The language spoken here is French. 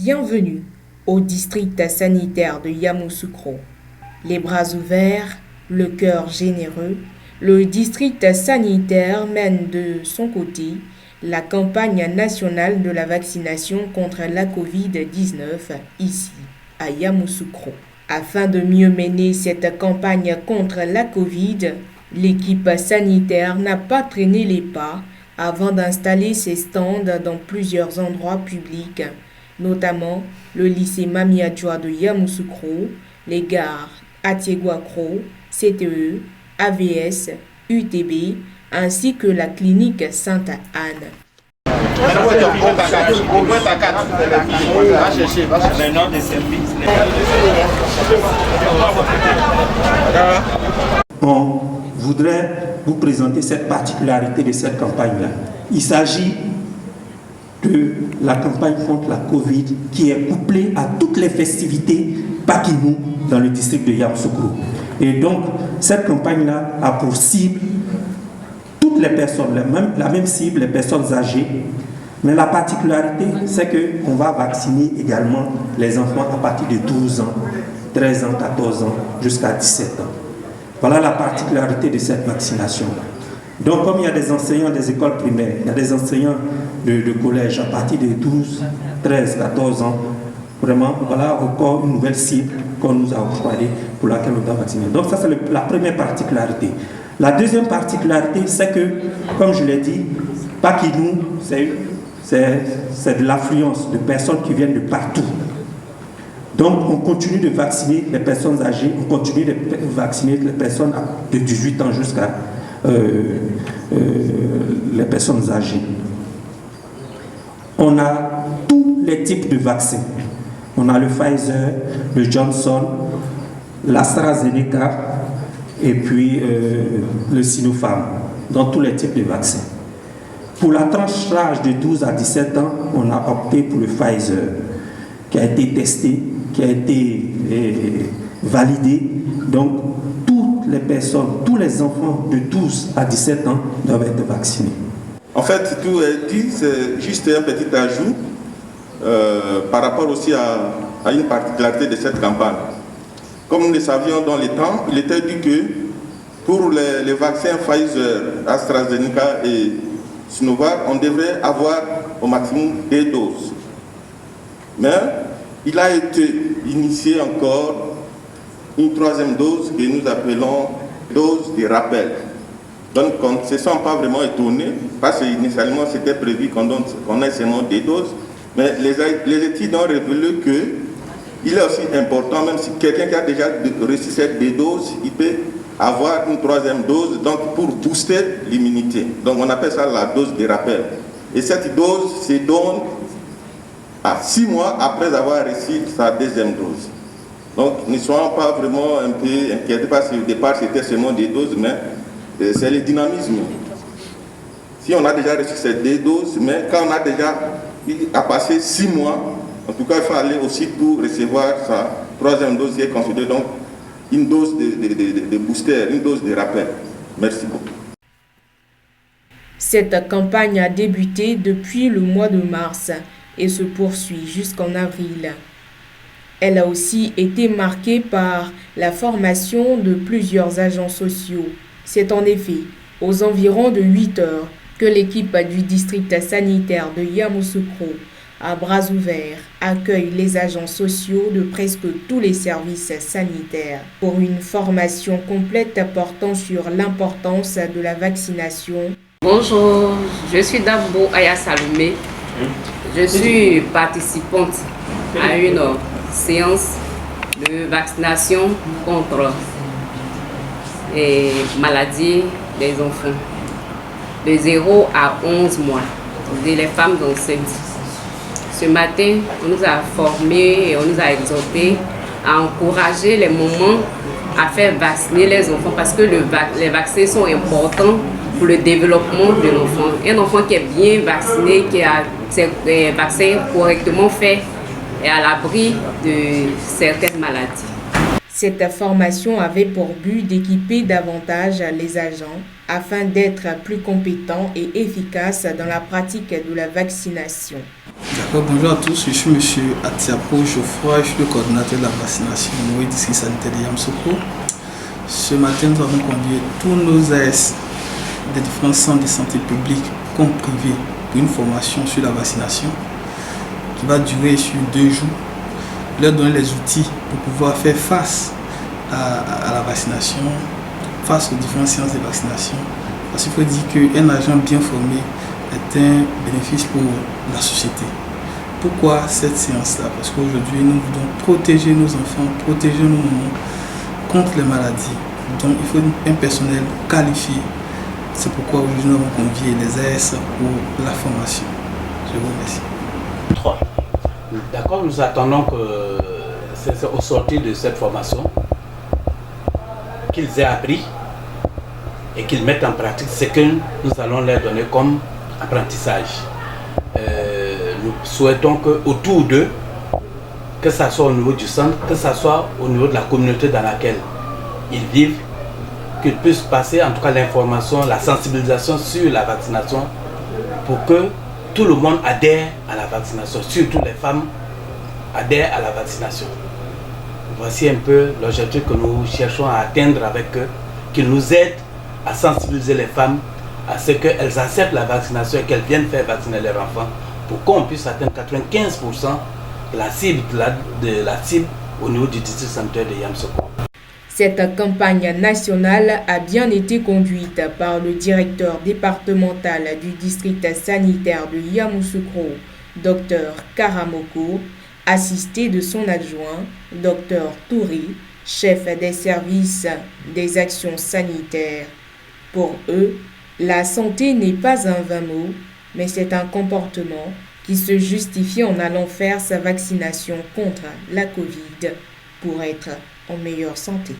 Bienvenue au district sanitaire de Yamoussoukro. Les bras ouverts, le cœur généreux, le district sanitaire mène de son côté la campagne nationale de la vaccination contre la Covid-19 ici, à Yamoussoukro. Afin de mieux mener cette campagne contre la Covid, l'équipe sanitaire n'a pas traîné les pas avant d'installer ses stands dans plusieurs endroits publics, notamment le lycée Mamiadjoa de Yamoussoukro, les gares Atiéguakro, CTE, AVS, UTB, ainsi que la clinique Sainte-Anne. On voudrait vous présenter cette particularité de cette campagne-là. Il s'agit de la campagne contre la Covid qui est couplée à toutes les festivités Pakinou dans le district de Yamoussoukro. Et donc, cette campagne-là a pour cible toutes les personnes, la même cible, les personnes âgées. Mais la particularité, c'est qu'on va vacciner également les enfants à partir de 12 ans, 13 ans, 14 ans, jusqu'à 17 ans. Voilà la particularité de cette vaccination. Donc, comme il y a des enseignants des écoles primaires, il y a des enseignants de collège à partir de 12, 13, 14 ans, vraiment, voilà encore une nouvelle cible qu'on nous a octroyée pour laquelle on doit vacciner. Donc, ça, c'est la première particularité. La deuxième particularité, c'est que, comme je l'ai dit, Pakinou, c'est de l'affluence de personnes qui viennent de partout. Donc, on continue de vacciner les personnes âgées, on continue de vacciner les personnes de 18 ans jusqu'à les personnes âgées. On a tous les types de vaccins. On a le Pfizer, le Johnson, l'AstraZeneca et puis le Sinopharm, dans tous les types de vaccins. Pour la tranche d'âge de 12 à 17 ans, on a opté pour le Pfizer, qui a été testé, qui a été validé. Donc, toutes les personnes, tous les enfants de 12 à 17 ans doivent être vaccinés. En fait, tout est dit, c'est juste un petit ajout par rapport aussi à une particularité de cette campagne. Comme nous le savions dans les temps, il était dit que pour les vaccins Pfizer, AstraZeneca et Sinovac, on devrait avoir au maximum 2 doses. Mais il a été initié encore une 3e dose que nous appelons dose de rappel. Donc on ne se sent pas vraiment étonné, parce qu'initialement c'était prévu qu'on ait seulement 2 doses, mais les études ont révélé qu'il est aussi important, même si quelqu'un qui a déjà reçu cette 2 doses, il peut avoir une 3e dose, donc pour booster l'immunité. Donc on appelle ça la dose de rappel. Et cette dose se donne à 6 mois après avoir reçu sa 2e dose. Donc ne soyons pas vraiment un peu inquiétés parce qu'au départ c'était seulement 2 doses, mais c'est le dynamisme. Si on a déjà reçu ces 2 doses, mais quand on a déjà passé 6 mois, en tout cas il faut aller aussi pour recevoir sa 3e dose qui est considérée donc une dose de booster, une dose de rappel. Merci beaucoup. Cette campagne a débuté depuis le mois de mars et se poursuit jusqu'en avril. Elle a aussi été marquée par la formation de plusieurs agents sociaux. C'est en effet aux environs de 8 heures que l'équipe du district sanitaire de Yamoussoukro, à bras ouverts, accueille les agents sociaux de presque tous les services sanitaires pour une formation complète portant sur l'importance de la vaccination. Bonjour, je suis Dambo Aya Salomé. Je suis participante à une séance de vaccination contre les maladies des enfants de 0 à 11 mois, et les femmes enceintes. Ce matin, on nous a formés et on nous a exhortés à encourager les mamans à faire vacciner les enfants parce que les vaccins sont importants pour le développement de l'enfant. Un enfant qui est bien vacciné, qui a ses vaccins correctement faits, est à l'abri de certaines maladies. Cette formation avait pour but d'équiper davantage les agents afin d'être plus compétents et efficaces dans la pratique de la vaccination. D'accord, bonjour à tous, je suis M. Atiapo Geoffroy, je suis le coordinateur de la vaccination au niveau du district sanitaire de Yamoussoukro. Ce matin, nous avons conduit tous nos AS des différents centres de santé publics comme privés pour une formation sur la vaccination qui va durer sur 2 jours, leur donner les outils pour pouvoir faire face à la vaccination, face aux différentes séances de vaccination. Parce qu'il faut dire qu'un agent bien formé est un bénéfice pour la société. Pourquoi cette séance-là? Parce qu'aujourd'hui, nous voulons protéger nos enfants, protéger nos mamans contre les maladies. Donc, il faut un personnel qualifié. C'est pourquoi aujourd'hui, nous avons convié les AS pour la formation. Je vous remercie. 3. D'accord, nous attendons que c'est au sortir de cette formation qu'ils aient appris et qu'ils mettent en pratique ce que nous allons leur donner comme apprentissage. Nous souhaitons qu'autour d'eux, que ce soit au niveau du centre, que ce soit au niveau de la communauté dans laquelle ils vivent, qu'ils puissent passer en tout cas l'information, la sensibilisation sur la vaccination pour que tout le monde adhère à la vaccination, surtout les femmes adhèrent à la vaccination. Voici un peu l'objectif que nous cherchons à atteindre avec eux, qu'ils nous aident à sensibiliser les femmes à ce qu'elles acceptent la vaccination et qu'elles viennent faire vacciner leurs enfants pour qu'on puisse atteindre 95% de la cible au niveau du district sanitaire de Yamoussoukro. Cette campagne nationale a bien été conduite par le directeur départemental du district sanitaire de Yamoussoukro, Dr Karamoko, assisté de son adjoint, Dr Touré, chef des services des actions sanitaires. Pour eux, la santé n'est pas un vain mot, mais c'est un comportement qui se justifie en allant faire sa vaccination contre la Covid pour être en meilleure santé.